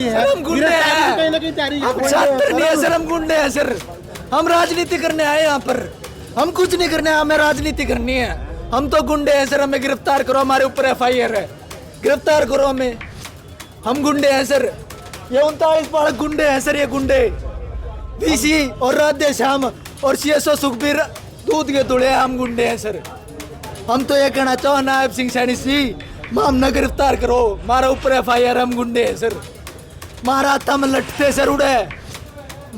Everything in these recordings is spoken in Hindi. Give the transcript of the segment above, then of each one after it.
सर हम गुंडे हैं, कहीं ना कहीं तैयारी हम छात्र नहीं है सर, हम गुंडे हैं सर। हम राजनीति करने आए यहाँ पर, हम कुछ नहीं करने आए, हमें राजनीति करनी है। हम तो गुंडे हैं सर, हमें गिरफ्तार करो, हमारे ऊपर FIR है, गिरफ्तार करो हमें। हम गुंडे हैं सर, ये 39 बालक गुंडे हैं सर, ये गुंडे VC और राधे श्याम और CSO सुखबीर दूध के धुले, हम गुंडे हैं सर। हम तो ये कहना चाहो नायब सिंह सैनी जी, हम न गिरफ्तार करो, हमारा ऊपर FIR, हम गुंडे हैं सर। मारा था हम लटते सर उड़े,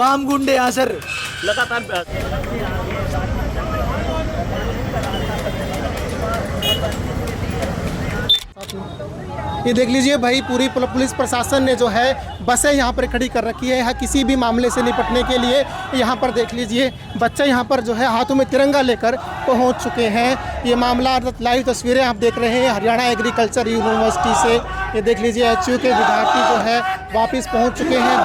हम गुंडे हैं सर। लगातार ये देख लीजिए भाई, पूरी पुलिस प्रशासन ने जो है बसें यहाँ पर खड़ी कर रखी है यहाँ किसी भी मामले से निपटने के लिए। यहाँ पर देख लीजिए बच्चे यहाँ पर जो है हाथों में तिरंगा लेकर पहुँच चुके हैं। ये मामला लाइव तस्वीरें आप देख रहे हैं हरियाणा एग्रीकल्चर यूनिवर्सिटी से। ये देख लीजिए HU के विद्यार्थी जो है वापस पहुँच चुके हैं।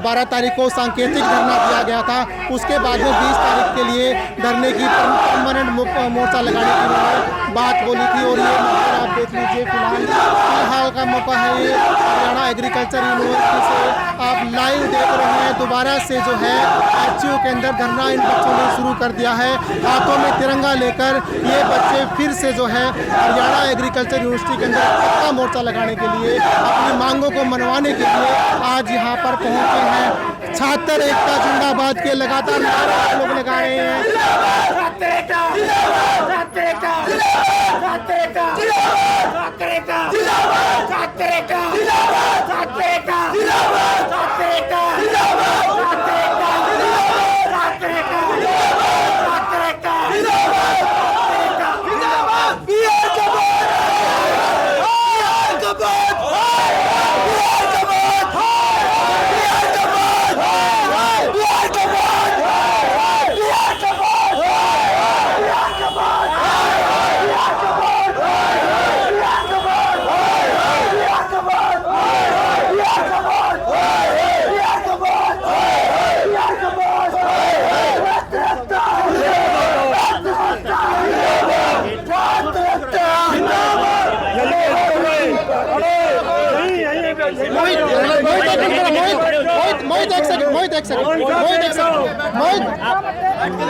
12 तारीख को सांकेतिक धरना दिया गया था, उसके बाद में 20 तारीख के लिए धरने की परमानेंट मोर्चा लगाने की उन्होंने बात बोली थी। और ये आप देख लीजिए फिलहाल का मौका है, ये हरियाणा एग्रीकल्चर यूनिवर्सिटी से आप लाइव देख रहे हैं। दोबारा से जो है HU के अंदर धरना इन बच्चों ने शुरू कर दिया है, हाथों में तिरंगा लेकर ये बच्चे फिर से जो है हरियाणा एग्रीकल्चर यूनिवर्सिटी के अंदर पक्का मोर्चा लगाने के लिए, अपनी मांगों को मनवाने के लिए आज यहाँ पर पहुँचे हैं। छात्र एकता जिंदाबाद के लगातार नारे लोग लगा रहे हैं।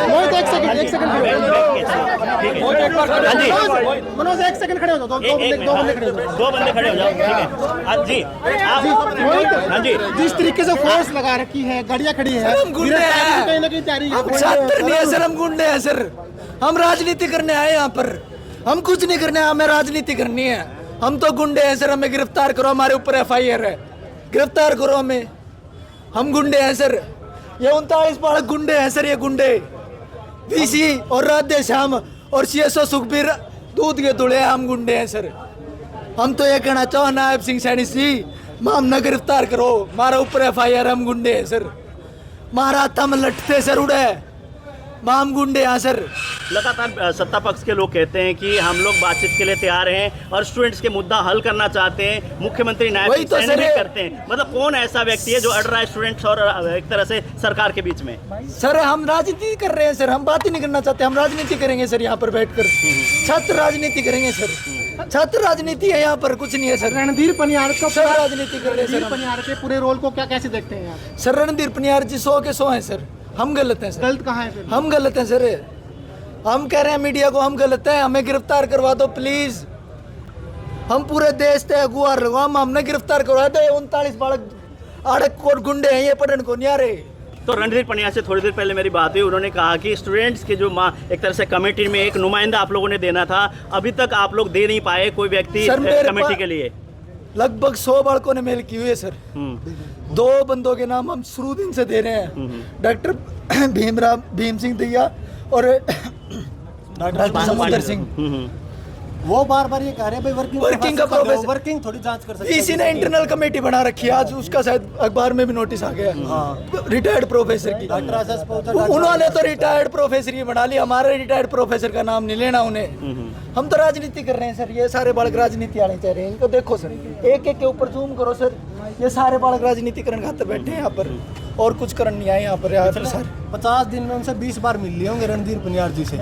मोहित एक सेकंड मनोज एक सेकंड खड़े हो जाओ, दो बंदे खड़े हो जाओ, ठीक है जी। हाँ जी, जिस तरीके से फोर्स लगा रखी है, गाड़ियां खड़ी है, हम गुंडे हैं, कहीं ना कहीं तैयारी हम छात्र नहीं है सर, हम गुंडे हैं सर। हम राजनीति करने आए यहाँ पर, हम कुछ नहीं करने आए, हमें राजनीति करनी है। हम तो गुंडे हैं सर, हमें गिरफ्तार करो, हमारे ऊपर FIR है, गिरफ्तार करो हमें। हम गुंडे हैं सर, ये 39 बालक गुंडे हैं सर, ये गुंडे VC और राधे श्याम और CSO सुखबीर दूध के धुले, हम गुंडे हैं सर। हम तो ये कहना चाहो नायब सिंह सैनी जी, हम न गिरफ्तार करो, हमारा ऊपर FIR, हम गुंडे हैं सर। मारा था हम लटते सर उड़े, हम गुंडे हैं सर। लगातार सत्ता पक्ष के लोग कहते हैं कि हम लोग बातचीत के लिए तैयार हैं और स्टूडेंट्स के मुद्दा हल करना चाहते हैं, मुख्यमंत्री नायब वही तो सिंह सर भी करते हैं। मतलब कौन ऐसा व्यक्ति है जो अड़ रहा है स्टूडेंट्स और एक तरह से सरकार के बीच में? सर हम राजनीति कर रहे हैं सर, हम बात ही नहीं करना चाहते, हम राजनीति करेंगे सर यहाँ पर बैठकर। छात्र राजनीति करेंगे सर, छात्र राजनीति है यहाँ पर, कुछ नहीं है सर। रणधीर पनियार का सर राजनीति कर रहे हैं सर। पनियार के पूरे रोल को क्या कैसे देखते हैं आप? सर रणधीर पनियार जी 100 के 100 हैं सर, हम गलत हैं सर। गलत कहाँ है फिर? हम गलत हैं सर, हम कह रहे हैं मीडिया को हम गलत हैं, हमें गिरफ्तार करवा दो प्लीज। हम पूरे देश से गुहार लगाओ, हमने गिरफ्तार करवा दो। 39 बालक आड़क कोट गुंडे हैं, ये पढ़ने को नहीं आ रहे। तो रणधीर पनिया से थोड़ी देर पहले मेरी बात हुई, उन्होंने कहा कि स्टूडेंट्स के जो एक तरह से कमेटी में एक नुमाइंदा आप लोगों ने देना था, अभी तक आप लोग दे नहीं पाए कोई व्यक्ति कमेटी के लिए। लगभग 100 बालकों ने मेल की हुई है सर। 2 बंदों के नाम हम शुरू दिन से दे रहे हैं, डॉक्टर भीम सिंह दैया और डॉक्टर समुद्र सिंह। वो बार ये कह रहे हैं भाई वर्किंग का प्रोफेसर, वर्किंग थोड़ी जांच कर सकते हैं। इसी ने इंटरनल कमेटी बना रखी है, आज उसका शायद अखबार में भी नोटिस आ गया। रिटायर्ड प्रोफेसर की, उन्होंने तो रिटायर्ड प्रोफेसर ही बना ली, हमारे रिटायर्ड प्रोफेसर का नाम नहीं लेना उन्हें। हम तो राजनीति कर रहे हैं सर, ये सारे बालक राजनीति आने चाह रहे हैं, इनको देखो सर, एक एक के ऊपर जूम करो सर, ये सारे बालक राजनीति करने खातर बैठे हैं यहाँ पर, और कुछ करने नहीं आए यहाँ पर सर। 50 दिन में उनसे 20 बार मिल लिए होंगे रणधीर पनियार जी से,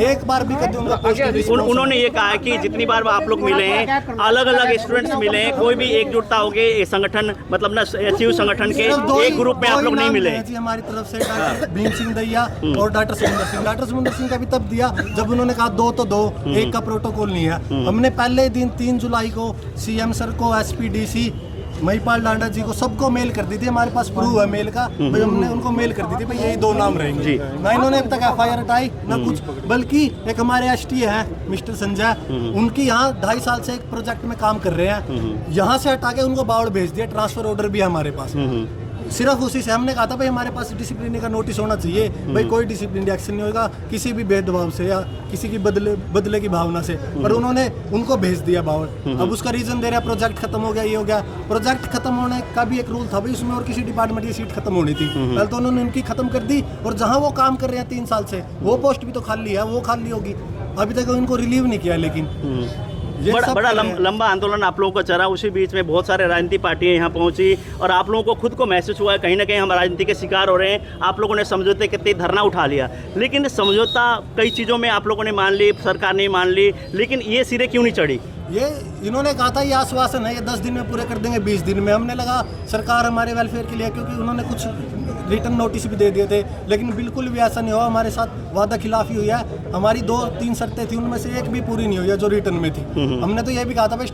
एक बार भी कभी उनका पॉजिटिव रिस्पॉन्स। उन्होंने ये कहा है कि जितनी बार आप लोग मिले हैं, अलग अलग स्टूडेंट्स मिले हैं, कोई भी एकजुटता हो गई संगठन, मतलब ना एचयू संगठन के एक ग्रुप में आप लोग नहीं मिले जी हमारी तरफ से डॉक्टर भीम सिंह दैया और डॉक्टर समुंदर सिंह का भी तब दिया जब उन्होंने कहा 2 तो 2, एक का प्रोटोकॉल नहीं है। हमने पहले दिन 3 जुलाई को सीएम सर को, एसपीडीसी महिपाल डांडा जी को, सबको मेल कर दी थी, हमारे पास प्रूफ है मेल का, भाई हमने उनको मेल कर दी थी भाई यही 2 नाम रहेंगे। ना इन्होंने अब तक एफआईआर हटाई ना कुछ, बल्कि एक हमारे एसटी हैं मिस्टर संजय, उनकी यहाँ 2.5 साल से एक प्रोजेक्ट में काम कर रहे हैं, यहाँ से हटा के उनको बावड़ भेज दिया, ट्रांसफर ऑर्डर भी है हमारे पास। सिर्फ उसी से हमने कहा था भाई हमारे पास डिसिप्लिन का नोटिस होना चाहिए, भाई कोई डिसिप्लिन एक्शन नहीं होगा किसी भी भेदभाव से या किसी की बदले की भावना से, पर उन्होंने उनको भेज दिया बावड़। अब उसका रीजन दे रहा है प्रोजेक्ट खत्म हो गया, ये हो गया। प्रोजेक्ट खत्म होने का भी एक रूल था भाई, उसमें और किसी डिपार्टमेंट की सीट खत्म होनी थी, पहले तो उन्होंने उनकी खत्म कर दी, और जहाँ वो काम कर रहे हैं 3 साल से वो पोस्ट भी तो खाली है, वो खाली होगी, अभी तक उनको रिलीव नहीं किया। लेकिन बड़ा लंबा आंदोलन आप लोगों का चला, उसी बीच में बहुत सारे राजनीतिक पार्टियां यहाँ पहुंची, और आप लोगों को खुद को महसूस हुआ है कहीं ना कहीं हम राजनीति के शिकार हो रहे हैं। आप लोगों ने समझौते के धरना उठा लिया, लेकिन समझौता कई चीज़ों में आप लोगों ने मान ली, सरकार ने मान ली, लेकिन ये सिरे क्यों नहीं चढ़ी? ये इन्होंने कहा था ये आश्वासन है, ये 10 दिन में पूरे कर देंगे, 20 दिन में। हमने लगा सरकार हमारे वेलफेयर के लिए, क्योंकि उन्होंने कुछ रिटर्न नोटिस भी दे दिए थे, लेकिन बिल्कुल भी ऐसा नहीं हुआ, हमारे साथ वादा खिलाफी हुई है। हमारी 2-3 शर्तें थी, उनमें से एक भी पूरी नहीं हुई है जो रिटर्न में थी। हमने तो ये भी कहा था भाई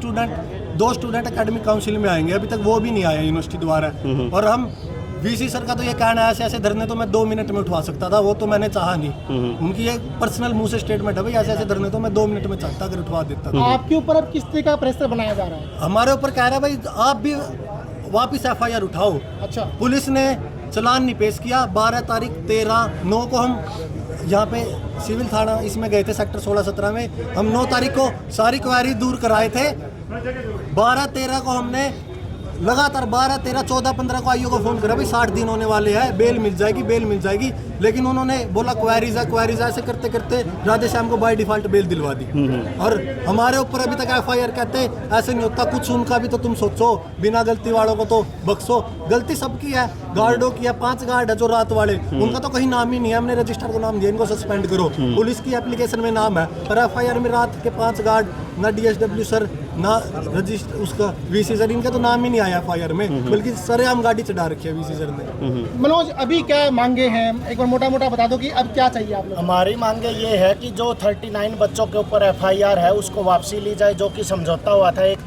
2 स्टूडेंट एकेडमिक काउंसिल में आएंगे, अभी तक वो भी नहीं आया यूनिवर्सिटी द्वारा। और हम वीसी सर का तो ये कहना है ऐसे धरने तो मैं 2 मिनट में उठवा सकता था, वो तो मैंने चाहा नहीं। उनकी ये पर्सनल मुंह से स्टेटमेंट है भाई ऐसे धरने तो मैं 2 मिनट में चाहता अगर उठवा देता था। आपके ऊपर अब किस तरह का प्रेशर बनाया जा रहा है? हमारे ऊपर कह रहा है भाई आप भी वापिस एफआईआर उठाओ। अच्छा, पुलिस ने चलान नहीं पेश किया। 12 तारीख 13/9 को हम यहाँ पे सिविल थाना इसमें गए थे सेक्टर 16-17 में। हम 9 तारीख को सारी क्वारी दूर कराए थे। 12-13 को हमने लगातार 12, 13, 14, 15 को आईओ को फोन करा भाई 60 दिन होने वाले हैं, बेल मिल जाएगी, लेकिन उन्होंने बोला क्वेरीज है, ऐसे करते करते राधे श्याम को बाय डिफॉल्ट बेल दिलवा दी। और हमारे ऊपर अभी तक एफआईआर कहते ऐसे नहीं होता कुछ, उनका भी तो तुम सोचो, बिना गलती वालों को तो बख्शो। गलती सबकी है, गार्डों की है, 5 गार्ड है जो रात वाले, उनका तो कहीं नाम ही नहीं है। हमने रजिस्टर को नाम दिया, इनको सस्पेंड करो। पुलिस की एप्लीकेशन में नाम है, पर एफआईआर में रात के 5 गार्ड, ना डीएसडब्ल्यू सर, ना रजिस्टर उसका वीसी सर, इनका तो नाम ही नहीं आया एफआईआर में, बल्कि सरेआम गाड़ी चढ़ा रखी है वीसी सर ने। मनोज अभी क्या मांगे हैं, एक बार मोटा मोटा बता दो कि अब क्या चाहिए आप लोग? हमारी मांगे ये है कि जो 39 बच्चों के ऊपर एफआईआर है उसको वापसी ली जाए, जो कि समझौता हुआ था 1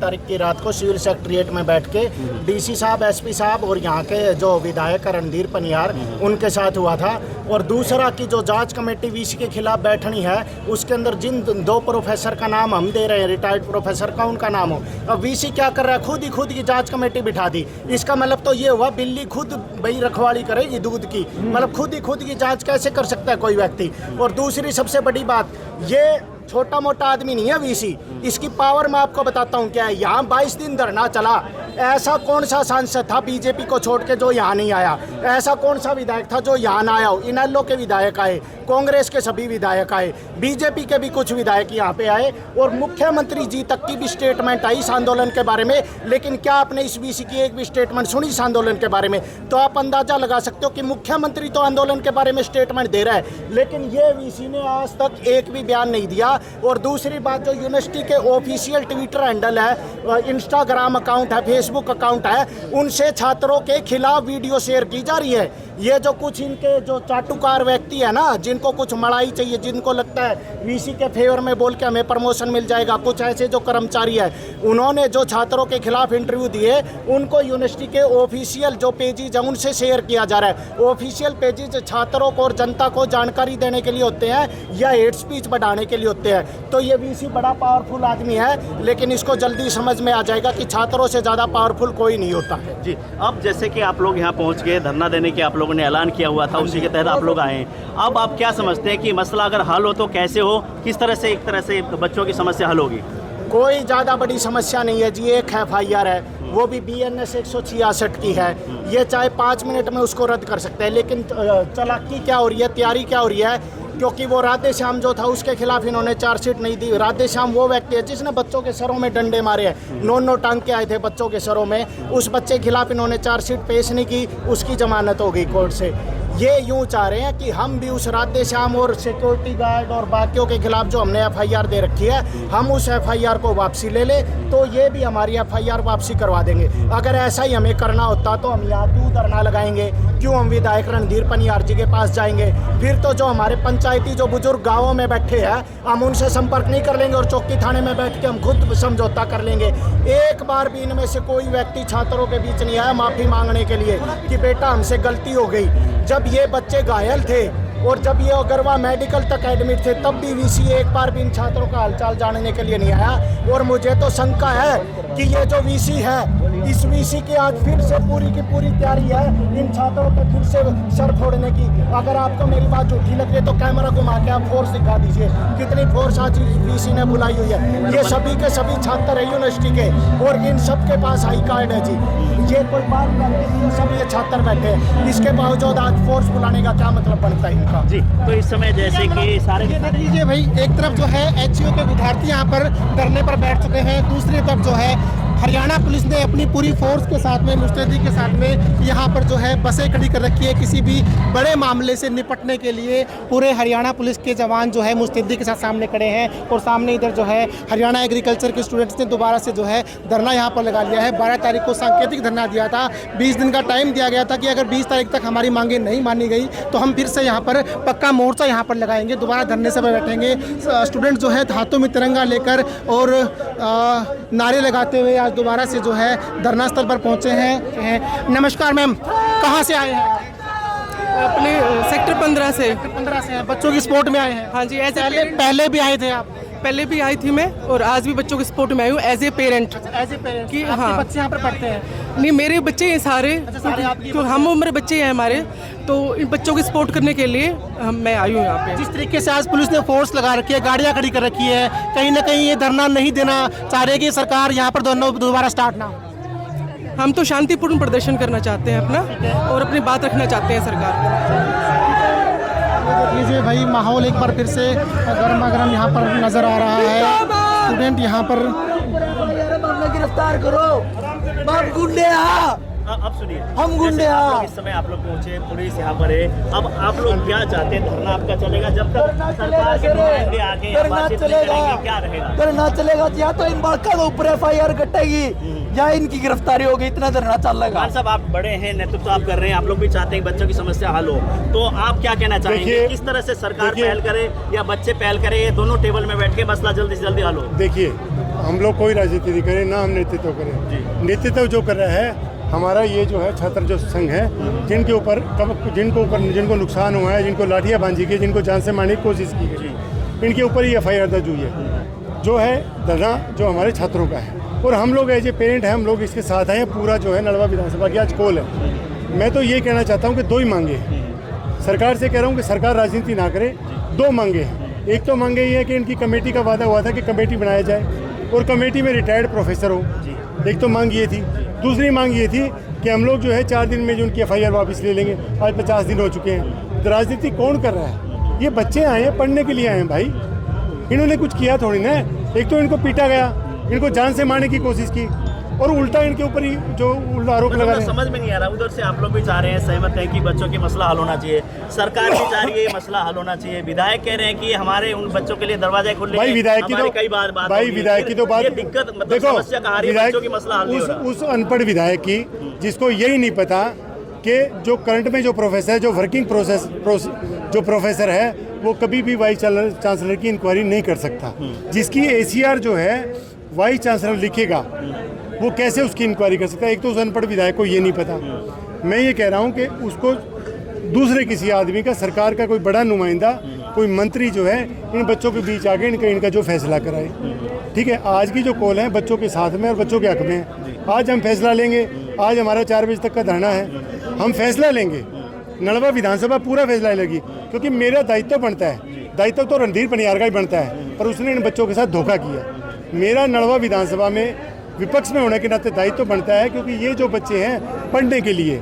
तारीख की रात को सिविल सेक्रेटरीट में बैठ के डीसी साहब, एसपी साहब और यहाँ के जो विधायक रणधीर पनियार उनके साथ हुआ था। और दूसरा कि जो जांच कमेटी वीसी के खिलाफ बैठनी है उसके अंदर जिन 2 प्रोफेसर का नाम हम दे रहे हैं, रिटायर्ड प्रोफेसर का उनका नाम हो। अब वीसी क्या कर रहा है, खुद की जांच कमेटी बिठा दी। इसका मतलब तो ये हुआ बिल्ली खुद भाई रखवाली करेगी दूध की, मतलब खुद की जांच कैसे कर सकता है कोई व्यक्ति। और दूसरी सबसे बड़ी बात, ये छोटा मोटा आदमी नहीं है वीसी, इसकी पावर मैं आपको बताता हूँ क्या है। यहाँ 22 दिन धरना चला, ऐसा कौन सा सांसद था बीजेपी को छोड़ के जो यहाँ नहीं आया? ऐसा कौन सा विधायक था जो यहाँ ना आया हो? इनेलो के विधायक आए, कांग्रेस के सभी विधायक आए, बीजेपी के भी कुछ विधायक यहाँ पे आए, और मुख्यमंत्री जी तक की भी स्टेटमेंट आई इस आंदोलन के बारे में। लेकिन क्या आपने इस वीसी की एक भी स्टेटमेंट सुनी इस आंदोलन के बारे में? तो आप अंदाजा लगा सकते हो कि मुख्यमंत्री तो आंदोलन के बारे में स्टेटमेंट दे रहा है, लेकिन ये वीसी ने आज तक एक भी बयान नहीं दिया। और दूसरी बात, जो यूनिवर्सिटी के ऑफिशियल ट्विटर हैंडल है, इंस्टाग्राम अकाउंट है, फेसबुक अकाउंट है, उनसे छात्रों के खिलाफ वीडियो शेयर की जा रही है। ये जो कुछ इनके जो चाटुकार व्यक्ति है ना, जिनको कुछ मड़ाई चाहिए, जिनको लगता है वीसी के फेवर में बोल के हमें प्रमोशन मिल जाएगा, कुछ ऐसे जो कर्मचारी है, उन्होंने जो छात्रों के खिलाफ इंटरव्यू दिए उनको यूनिवर्सिटी के ऑफिशियल जो पेजेज है उनसे शेयर किया जा रहा है। ऑफिशियल पेजेज छात्रों को और जनता को जानकारी देने के लिए होते हैं या हेट स्पीच बढ़ाने के लिए होते हैं। तो ये वीसी बड़ा पावरफुल आदमी है, लेकिन इसको जल्दी समझ में आ जाएगा कि छात्रों से ज़्यादा पावरफुल कोई नहीं होता है। जी, अब जैसे कि आप लोग यहाँ पहुँच गए, धरना देने के आप लोगों ने ऐलान किया हुआ था, उसी के तहत आप लोग आए हैं। अब आप क्या समझते हैं कि मसला अगर हल हो तो कैसे हो, किस तरह से एक तरह से बच्चों की समस्या हल होगी? कोई ज़्यादा बड़ी समस्या नहीं है जी। एक एफआईआर है, वो भी BNS 166 की है। ये चाहे 5 मिनट में उसको रद्द कर सकते हैं, लेकिन चालाकी क्या हो रही है, तैयारी क्या हो रही है क्योंकि वो राधे श्याम जो था उसके खिलाफ इन्होंने चार्जशीट नहीं दी। राधे श्याम वो व्यक्ति है जिसने बच्चों के सरों में डंडे मारे हैं, 9 टांग के आए थे बच्चों के सरों में, उस बच्चे के खिलाफ इन्होंने चार्जशीट पेश नहीं की, उसकी जमानत हो गई कोर्ट से। ये यूं चाह रहे हैं कि हम भी उस राधे श्याम और सिक्योरिटी गार्ड और बाकियों के खिलाफ जो हमने एफआईआर दे रखी है, हम उस एफआईआर को वापसी ले ले, तो ये भी हमारी एफआईआर वापसी करवा देंगे। अगर ऐसा ही हमें करना होता तो हम यहाँ क्यों धरना लगाएंगे, क्यों हम विधायक रणधीर पनियार जी के पास जाएंगे? फिर तो जो हमारे पंचायती जो बुजुर्ग गाँवों में बैठे हैं, हम उनसे संपर्क नहीं कर लेंगे और चौकी थाने में बैठ के हम खुद समझौता कर लेंगे। एक बार भी इनमें से कोई व्यक्ति छात्रों के बीच नहीं आया माफ़ी मांगने के लिए कि बेटा हमसे गलती हो गई। जब ये बच्चे घायल थे और जब ये अगरवा मेडिकल तक एडमिट थे, तब भी वीसी एक बार भी इन छात्रों का हालचाल जानने के लिए नहीं आया। और मुझे तो शंका है कि ये जो वीसी है, इस वीसी की आज फिर से पूरी की पूरी तैयारी है इन छात्रों पे फिर से सर फोड़ने की। अगर आपको मेरी बात झूठी लग रही है तो कैमरा घुमा के आप फोर्स दिखा दीजिए, कितनी फोर्स आज वीसी ने बुलाई हुई है। ये सभी के सभी छात्र है यूनिवर्सिटी के और इन सब के पास आई कार्ड है जी। ये कोई बात नहीं, सब ये छात्र बैठे हैं, इसके बावजूद आज फोर्स बुलाने का क्या मतलब बनता है इनका? जी, तो इस समय जैसे कि सारे देख लीजिए भाई, एक तरफ जो है एचयू के विद्यार्थी यहाँ पर धरने पर बैठ चुके हैं, दूसरी तरफ जो है हरियाणा पुलिस ने अपनी पूरी फोर्स के साथ में, मुस्तैदी के साथ में यहाँ पर जो है बसें खड़ी कर रखी है। किसी भी बड़े मामले से निपटने के लिए पूरे हरियाणा पुलिस के जवान जो है मुस्तैदी के साथ सामने खड़े हैं। और सामने इधर जो है हरियाणा एग्रीकल्चर के स्टूडेंट्स ने दोबारा से जो है धरना यहाँ पर लगा लिया है। 12 तारीख को सांकेतिक धरना दिया था, 20 दिन का टाइम दिया गया था कि अगर 20 तारीख तक हमारी मांगें नहीं मानी गई तो हम फिर से यहाँ पर पक्का मोर्चा यहाँ पर लगाएंगे, दोबारा धरने से बैठेंगे। स्टूडेंट जो है हाथों में तिरंगा लेकर और नारे लगाते हुए आज दोबारा से जो है धरना स्थल पर पहुंचे हैं। नमस्कार मैम, कहाँ से आए हैं? अपने सेक्टर 15 से। 15 से हैं, बच्चों की स्पोर्ट में आए हैं? हाँ जी, पहले भी आए थे आप? पहले भी आई थी मैं और आज भी बच्चों के सपोर्ट में आई हूँ as a parent. As a parent कि आपके हाँ, बच्चे यहाँ पर पढ़ते हैं? नहीं मेरे बच्चे हैं सारे, सारे आपके क्योंकि हम उम्र बच्चे हैं हमारे, तो इन बच्चों की सपोर्ट करने के लिए मैं आई हूँ यहाँ पे। जिस तरीके से आज पुलिस ने फोर्स लगा रखी है, गाड़ियाँ खड़ी कर रखी है, कहीं ना कहीं ये धरना नहीं देना चाह रहे कि सरकार यहाँ पर दोबारा स्टार्ट ना हो। हम तो शांतिपूर्ण प्रदर्शन करना चाहते हैं अपना और अपनी बात रखना चाहते हैं सरकार। देख लीजिए भाई, माहौल एक बार फिर से गर्मा गर्म यहाँ पर नजर आ रहा है। स्टूडेंट यहाँ पर गिरफ्तार करो, बाप गुंडे अब सुनिए, हम गुंडे जैसे आप लोग इस समय आप लोग पहुंचे, पुलिस यहाँ पर है, अब आप लोग क्या चाहते हैं? धरना आपका चलेगा जब तक सरकार के नुमाइंदे आके बातचीत नहीं करेंगे, क्या रहेगा? धरना चलेगा या तो इन बाका के ऊपर एफआईआर कटेगी या इनकी गिरफ्तारी होगी, इतना धरना चलेगा। खान साहब, आप बड़े हैं, नेतृत्व आप कर रहे हैं, आप लोग भी चाहते हैं बच्चों की समस्या हल हो, तो आप क्या कहना चाहेंगे? किस तरह से सरकार पहल करे या बच्चे पहल करे, ये दोनों टेबल में बैठ के मसला जल्दी से जल्दी हल हो? देखिए, हम लोग कोई राजनीति नहीं करें, ना हम नेतृत्व करें। नेतृत्व जो कर रहा है हमारा ये जो है छात्र जो संघ है, जिनको नुकसान हुआ है, जिनको लाठियाँ बांधी गई, जिनको जान से मारने की कोशिश की गई, इनके ऊपर ही एफआईआर दर्ज हुई है। जो है धरना जो हमारे छात्रों का है और हम लोग एज ए पेरेंट हैं, हम लोग इसके साथ हैं। पूरा जो है नलवा विधानसभा की आज कॉल है। मैं तो ये कहना चाहता हूँ कि 2 ही मांगे हैं। सरकार से कह रहा हूँ कि सरकार राजनीति ना करे। 2 मांगे हैं। एक तो मांगे ये है कि इनकी कमेटी का वादा हुआ था कि कमेटी बनाया जाए और कमेटी में रिटायर्ड प्रोफेसर हो, एक तो मांग ये थी। दूसरी मांग ये थी कि हम लोग जो है 4 दिन में जो उनकी एफआईआर वापस ले लेंगे। आज 50 दिन हो चुके हैं। तो राजनीति कौन कर रहा है? ये बच्चे आए हैं, पढ़ने के लिए आए हैं भाई। इन्होंने कुछ किया थोड़ी ना। एक तो इनको पीटा गया, इनको जान से मारने की कोशिश की और उल्टा इनके ऊपर ही जो उल्टा आरोप लगा रहे हैं। समझ में नहीं आ रहा। उधर से आप लोग भी चाह रहे हैं, सहमत हैं कि बच्चों की मसला हल होना चाहिए, सरकार भी चाह रही है मसला हल होना चाहिए, विधायक कह रहे हैं कि हमारे उन बच्चों के लिए दरवाजे खुले। भाई विधायक की तो कई बात भाई विधायक की तो बात दिक्कत, मतलब देखो, समस्या कहाँ आ रही है? बच्चों की मसला हल नहीं हो रहा। उस अनपढ़ विधायक की जिसको यही नहीं पता कि जो करंट में जो प्रोफेसर, जो वर्किंग जो प्रोफेसर है, वो कभी भी वाइस चांसलर की इंक्वायरी नहीं कर सकता। जिसकी एसीआर जो है वाइस चांसलर लिखेगा, वो कैसे उसकी इंक्वायरी कर सकता है? एक तो उस अनपढ़ विधायक को ये नहीं पता। मैं ये कह रहा हूँ कि उसको दूसरे किसी आदमी का, सरकार का कोई बड़ा नुमाइंदा, कोई मंत्री जो है इन बच्चों के बीच आके इनका जो फैसला कराए। ठीक है, आज की जो कॉल है बच्चों के साथ में और बच्चों के हक में है। आज हम फैसला लेंगे। आज हमारा 4 बजे तक का धरना है, हम फैसला लेंगे। नलवा विधानसभा पूरा फैसला लेगी, क्योंकि मेरा दायित्व बनता है। दायित्व तो रणधीर पनियार का ही बनता है, पर उसने इन बच्चों के साथ धोखा किया। मेरा नलवा विधानसभा में विपक्ष में होने के नाते दायित्व बनता है, क्योंकि ये जो बच्चे हैं पढ़ने के लिए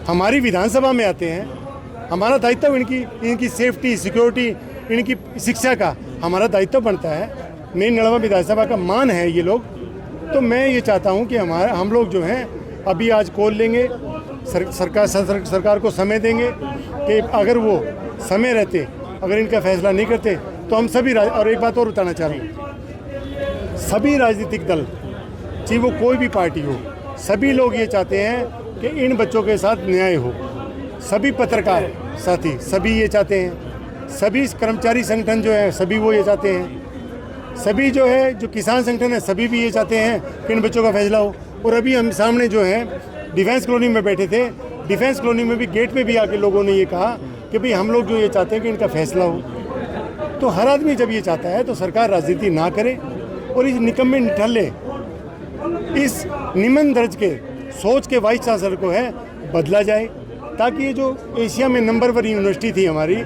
हमारी विधानसभा में आते हैं, हमारा दायित्व इनकी सेफ्टी सिक्योरिटी इनकी शिक्षा का हमारा दायित्व बनता है। मेरी नड़वा विधानसभा का मान है ये लोग, तो मैं ये चाहता हूँ कि हम लोग जो हैं अभी आज कॉल लेंगे, सरकार को समय देंगे कि अगर वो समय रहते अगर इनका फैसला नहीं करते तो हम सभी और एक बात और बताना चाह रहा हूँ, सभी राजनीतिक दल चाहे वो कोई भी पार्टी हो, सभी लोग ये चाहते हैं कि इन बच्चों के साथ न्याय हो। सभी पत्रकार साथी सभी ये चाहते हैं, सभी कर्मचारी संगठन जो है सभी वो ये चाहते हैं, सभी जो है जो किसान संगठन है सभी भी ये चाहते हैं कि इन बच्चों का फैसला हो। और अभी हम सामने जो है डिफेंस कॉलोनी में बैठे थे, डिफेंस कॉलोनी में भी गेट पे भी आके लोगों ने ये कहा कि भाई हम लोग जो ये चाहते हैं कि इनका फैसला हो। तो हर आदमी जब ये चाहता है तो सरकार राजनीति ना करे और इस निकम्मे निठल्ले इस निम्न दर्ज के सोच के वाइस चांसलर को है बदला जाए, ताकि ये जो एशिया में नंबर 1 यूनिवर्सिटी थी हमारी,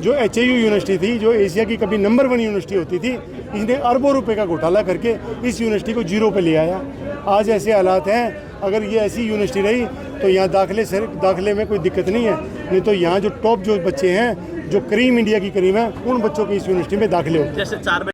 जो HAU यूनिवर्सिटी थी, जो एशिया की कभी नंबर 1 यूनिवर्सिटी होती थी, इसने अरबों रुपए का घोटाला करके इस यूनिवर्सिटी को 0 पे ले आया। आज ऐसे हालात हैं, अगर ये ऐसी यूनिवर्सिटी रही तो यहाँ दाखिले में कोई दिक्कत नहीं है, नहीं तो यहाँ जो टॉप जो बच्चे हैं जो क्रीम इंडिया की क्रीम है उन बच्चों की इस यूनिवर्सिटी में दाखिले होते हैं। जैसे 4